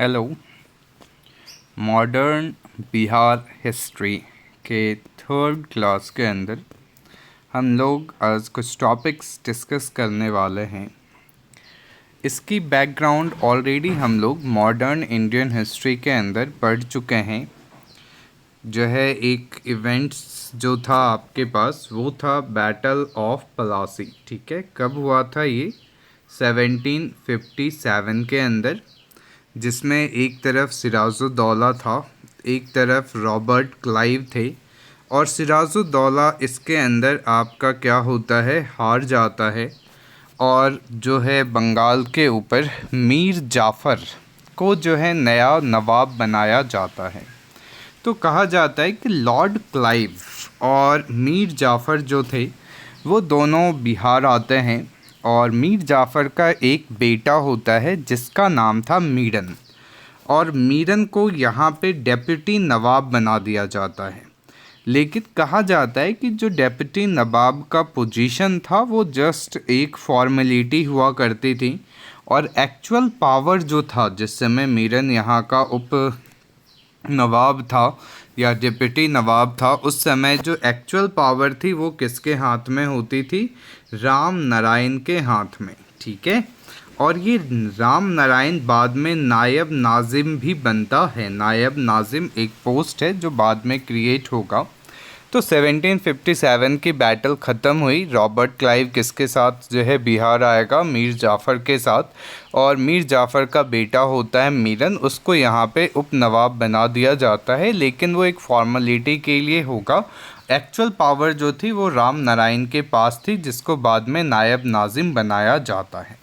Hello. Modern Bihar history के third class के अंदर हम लोग आज कुछ टॉपिक्स डिस्कस करने वाले हैं। इसकी बैकग्राउंड ऑलरेडी हम लोग मॉडर्न इंडियन हिस्ट्री के अंदर पढ़ चुके हैं। जो है एक इवेंट्स जो था आपके पास वो था बैटल ऑफ पलासी। ठीक है, कब हुआ था ये? 1757 के अंदर, जिसमें एक तरफ सिराजुद्दौला था, एक तरफ रॉबर्ट क्लाइव थे। और सिराजुद्दौला इसके अंदर आपका क्या होता है, हार जाता है और जो है बंगाल के ऊपर मीर जाफ़र को जो है नया नवाब बनाया जाता है। तो कहा जाता है कि लॉर्ड क्लाइव और मीर जाफ़र जो थे वो दोनों बिहार आते हैं और मीर जाफ़र का एक बेटा होता है जिसका नाम था मीरन, और मीरन को यहाँ पे डेप्यूटी नवाब बना दिया जाता है। लेकिन कहा जाता है कि जो डेप्यूटी नवाब का पोजीशन था वो जस्ट एक फॉर्मेलिटी हुआ करती थी, और एक्चुअल पावर जो था जिस समय मीरन यहाँ का उप नवाब था या डिप्टी नवाब था, उस समय जो एक्चुअल पावर थी वो किसके हाथ में होती थी? राम नारायण के हाथ में। ठीक है, और ये राम नारायण बाद में नायब नाजिम भी बनता है। नायब नाजिम एक पोस्ट है जो बाद में क्रिएट होगा। तो 1757 की बैटल ख़त्म हुई। रॉबर्ट क्लाइव किसके साथ जो है बिहार आएगा? मीर जाफ़र के साथ, और मीर जाफ़र का बेटा होता है मीरन, उसको यहाँ पे उप नवाब बना दिया जाता है, लेकिन वो एक फॉर्मेलिटी के लिए होगा। एक्चुअल पावर जो थी वो राम नारायण के पास थी, जिसको बाद में नायब नाजिम बनाया जाता है।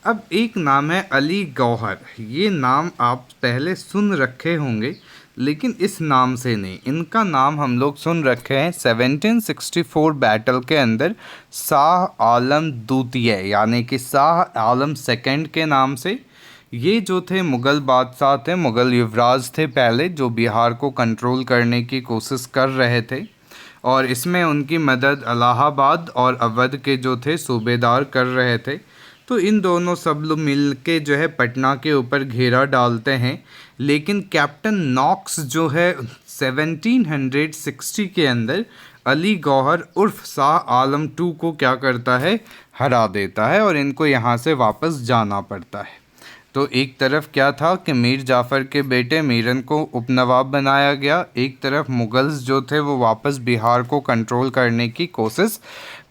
अब एक नाम है अली गौहर। ये नाम आप पहले सुन रखे होंगे, लेकिन इस नाम से नहीं। इनका नाम हम लोग सुन रखे हैं 1764 बैटल के अंदर शाह आलम द्वितीय यानी कि शाह आलम सेकंड के नाम से। ये जो थे मुग़ल बादशाह थे, मुग़ल युवराज थे पहले, जो बिहार को कंट्रोल करने की कोशिश कर रहे थे, और इसमें उनकी मदद इलाहाबाद और अवध के जो थे सूबेदार कर रहे थे। तो इन दोनों सब लोग मिल के जो है पटना के ऊपर घेरा डालते हैं, लेकिन कैप्टन नॉक्स जो है 1760 के अंदर अली गौहर उर्फ शाह आलम टू को क्या करता है? हरा देता है, और इनको यहाँ से वापस जाना पड़ता है। तो एक तरफ क्या था कि मीर जाफ़र के बेटे मीरन को उपनवाब बनाया गया, एक तरफ मुग़ल्स जो थे वो वापस बिहार को कंट्रोल करने की कोशिश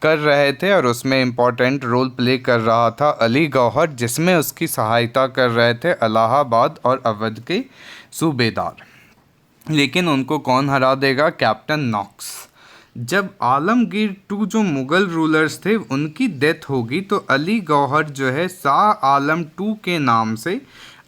कर रहे थे, और उसमें इम्पॉर्टेंट रोल प्ले कर रहा था अली गौहर, जिसमें उसकी सहायता कर रहे थे इलाहाबाद और अवध के सूबेदार। लेकिन उनको कौन हरा देगा? Captain Knox. जब आलमगीर टू जो मुग़ल रूलर्स थे उनकी डेथ होगी, तो अली गौहर जो है शाह आलम टू के नाम से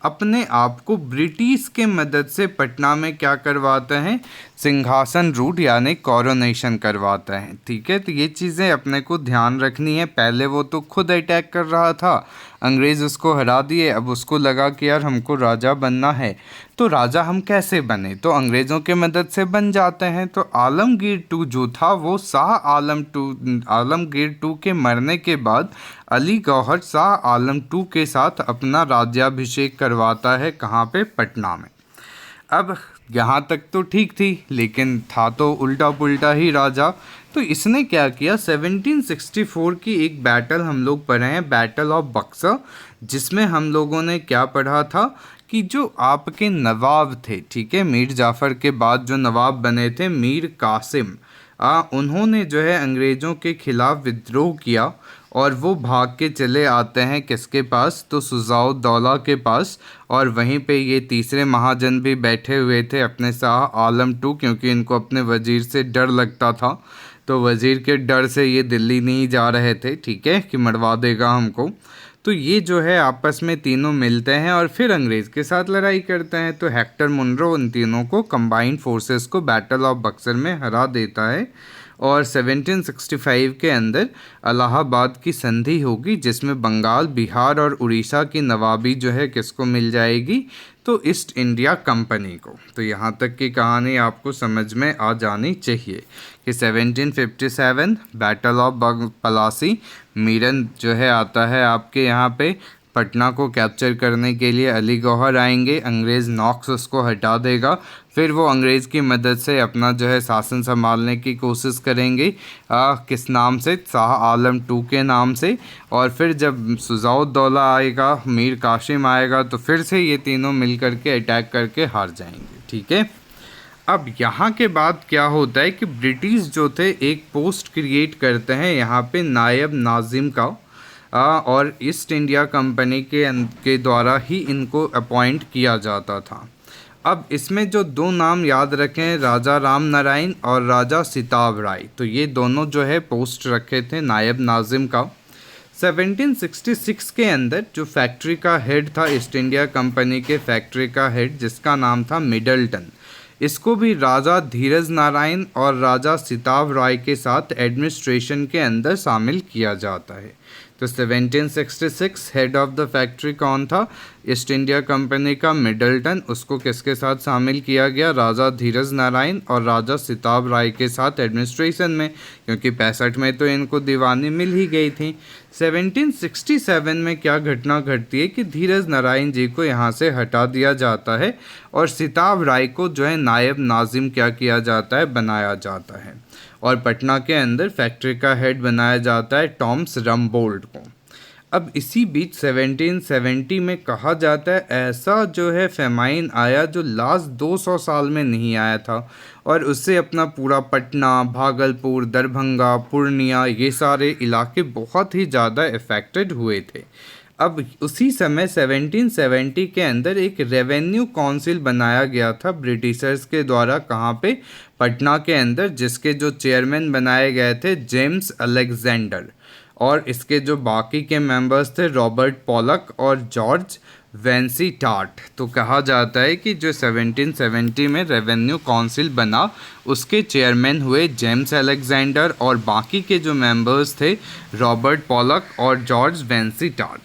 अपने आप को ब्रिटिश के मदद से पटना में क्या करवाते हैं? सिंहासन रूट यानी कॉरोनेशन करवाता है। ठीक है, तो ये चीज़ें अपने को ध्यान रखनी है। पहले वो तो खुद अटैक कर रहा था, अंग्रेज़ उसको हरा दिए, अब उसको लगा कि यार हमको राजा बनना है, तो राजा हम कैसे बने? तो अंग्रेज़ों के मदद से बन जाते हैं। तो आलमगीर टू जो था वो शाह आलमगीर टू के मरने के बाद अली गौहर शाह आलम टू के साथ अपना राज्याभिषेक करवाता है। कहाँ पे? पटना में। अब यहाँ तक तो ठीक थी, लेकिन था तो उल्टा पुल्टा ही राजा। तो इसने क्या किया? 1764 की एक बैटल हम लोग पढ़े हैं, बैटल ऑफ बक्सर, जिसमें हम लोगों ने क्या पढ़ा था कि जो आपके नवाब थे, ठीक है, मीर जाफ़र के बाद जो नवाब बने थे मीर कासिम, उन्होंने जो है अंग्रेज़ों के ख़िलाफ़ विद्रोह किया, और वो भाग के चले आते हैं किसके पास? तो शुजाउद्दौला के पास। और वहीं पे ये तीसरे महाजन भी बैठे हुए थे अपने शाह आलम टू, क्योंकि इनको अपने वज़ीर से डर लगता था, तो वज़ीर के डर से ये दिल्ली नहीं जा रहे थे, ठीक है, कि मरवा देगा हमको। तो ये जो है आपस में तीनों मिलते हैं और फिर अंग्रेज़ के साथ लड़ाई करते हैं। तो हेक्टर मुनरो उन तीनों को कंबाइंड फोर्सेस को बैटल ऑफ बक्सर में हरा देता है, और 1765 के अंदर इलाहाबाद की संधि होगी, जिसमें बंगाल, बिहार और उड़ीसा की नवाबी जो है किसको मिल जाएगी? तो ईस्ट इंडिया कंपनी को। तो यहाँ तक की कहानी आपको समझ में आ जानी चाहिए कि 1757 बैटल ऑफ पलासी, मीरन जो है आता है आपके यहाँ पे पटना को कैप्चर करने के लिए अली गौहर आएंगे, अंग्रेज़ नॉक्स उसको हटा देगा, फिर वो अंग्रेज़ की मदद से अपना जो है शासन संभालने की कोशिश करेंगे किस नाम से, शाह आलम टू के नाम से। और फिर जब शुजाउद्दौला आएगा, मीर कासिम आएगा, तो फिर से ये तीनों मिल करके अटैक करके हार जाएंगे। ठीक है, अब यहाँ के बाद क्या होता है कि ब्रिटिश जो थे एक पोस्ट क्रिएट करते हैं यहाँ पे नायब नाजिम का, और ईस्ट इंडिया कंपनी के द्वारा ही इनको अपॉइंट किया जाता था। अब इसमें जो दो नाम याद रखें, राजा राम नारायण और राजा सिताब राय, तो ये दोनों जो है पोस्ट रखे थे नायब नाजिम का। 1766 के अंदर जो फैक्ट्री का हेड था ईस्ट इंडिया कंपनी के फैक्ट्री का हेड, जिसका नाम था मिडल्टन, इसको भी राजा धीरज नारायण और राजा सिताब राय के साथ एडमिनिस्ट्रेशन के अंदर शामिल किया जाता है। तो 1766 हेड ऑफ द फैक्ट्री कौन था, ईस्ट इंडिया कंपनी का मिडल्टन, उसको किसके साथ शामिल किया गया, राजा धीरज नारायण और राजा सिताब राय के साथ एडमिनिस्ट्रेशन में, क्योंकि 65 में तो इनको दीवानी मिल ही गई थी। 1767 में क्या घटना घटती है कि धीरज नारायण जी को यहाँ से हटा दिया जाता है और सिताब राय को जो है नायब नाजिम क्या किया जाता है, बनाया जाता है, और पटना के अंदर फैक्ट्री का हेड बनाया जाता है टॉमस रमबोल्ड को। अब इसी बीच 1770 में कहा जाता है ऐसा जो है फेमाइन आया जो लास्ट 200 साल में नहीं आया था, और उससे अपना पूरा पटना, भागलपुर, दरभंगा, पूर्णिया, ये सारे इलाके बहुत ही ज़्यादा इफ़ेक्टेड हुए थे। अब उसी समय 1770 के अंदर एक रेवेन्यू काउंसिल बनाया गया था ब्रिटिशर्स के द्वारा, कहाँ पे, पटना के अंदर, जिसके जो चेयरमैन बनाए गए थे जेम्स अलेक्जेंडर, और इसके जो बाकी के मेंबर्स थे रॉबर्ट पॉलक और जॉर्ज वेंसीटार्ट। तो कहा जाता है कि जो 1770 में रेवेन्यू काउंसिल बना उसके चेयरमैन हुए जेम्स अलेक्जेंडर, और बाकी के जो मेंबर्स थे रॉबर्ट पॉलक और जॉर्ज वेंसीटार्ट।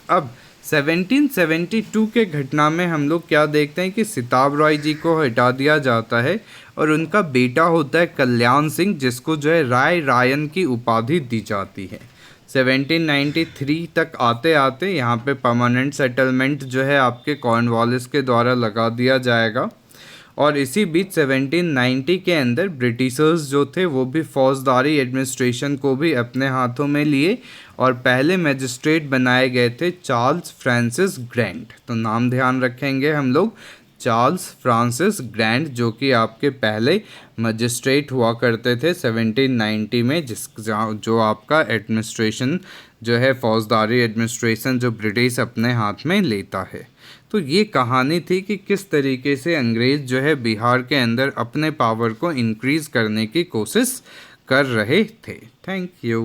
अब 1772 के घटना में हम लोग क्या देखते हैं कि सिताब राय जी को हटा दिया जाता है और उनका बेटा होता है कल्याण सिंह, जिसको जो है राय रायन की उपाधि दी जाती है। 1793 तक आते आते यहाँ पे परमानेंट सेटलमेंट जो है आपके कॉर्नवालिस के द्वारा लगा दिया जाएगा, और इसी बीच 1790 के अंदर ब्रिटिशर्स जो थे वो भी फौजदारी एडमिनिस्ट्रेशन को भी अपने हाथों में लिए, और पहले मजिस्ट्रेट बनाए गए थे चार्ल्स फ्रांसिस ग्रैंट। तो नाम ध्यान रखेंगे हम लोग, चार्ल्स फ्रांसिस ग्रैंट, जो कि आपके पहले मजिस्ट्रेट हुआ करते थे 1790 में, जो आपका एडमिनिस्ट्रेशन जो है फौजदारी एडमिनिस्ट्रेशन जो ब्रिटिश अपने हाथ में लेता है। तो ये कहानी थी कि किस तरीके से अंग्रेज़ जो है बिहार के अंदर अपने पावर को इंक्रीज़ करने की कोशिश कर रहे थे। Thank you.